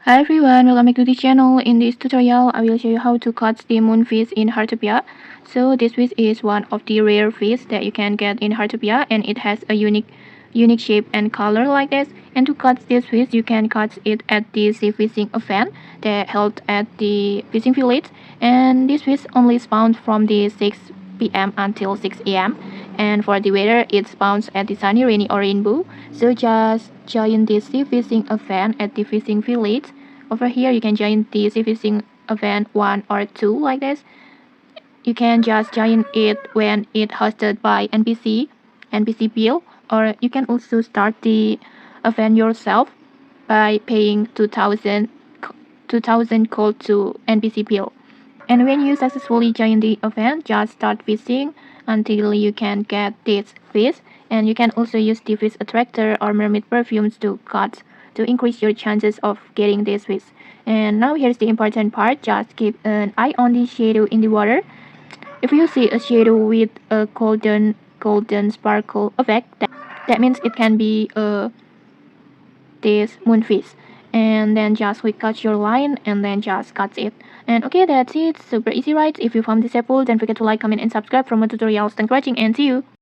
Hi everyone, welcome back to the channel. In this tutorial, I will show you how to catch the moonfish in Heartopia. So this fish is one of the rare fish that you can get in Heartopia, and it has a unique shape and color like this. And to catch this fish, you can catch it at the sea fishing event that held at the fishing village. And this fish only spawns from the 6 p.m. until 6 a.m. And for the weather, it spawns at the sunny, rainy, or rainbow. So just join the sea fishing event at the fishing village. Over here, you can join the sea fishing event 1 or 2 like this. You can just join it when it's hosted by NPC Bill, or you can also start the event yourself by paying 2000 gold to NPC Bill. And when you successfully join the event, just start fishing until you can get this fish. And you can also use the fish attractor or mermaid perfumes to catch to increase your chances of getting this fish. And now here's the important part. Just keep an eye on the shadow in the water. If you see a shadow with a golden sparkle effect, that means it can be this moonfish. And then just quick cut your line and then just cut it. And okay, that's it. Super easy, right? If you found this helpful, don't forget to like, comment, and subscribe for more tutorials. Thanks for watching, and see you.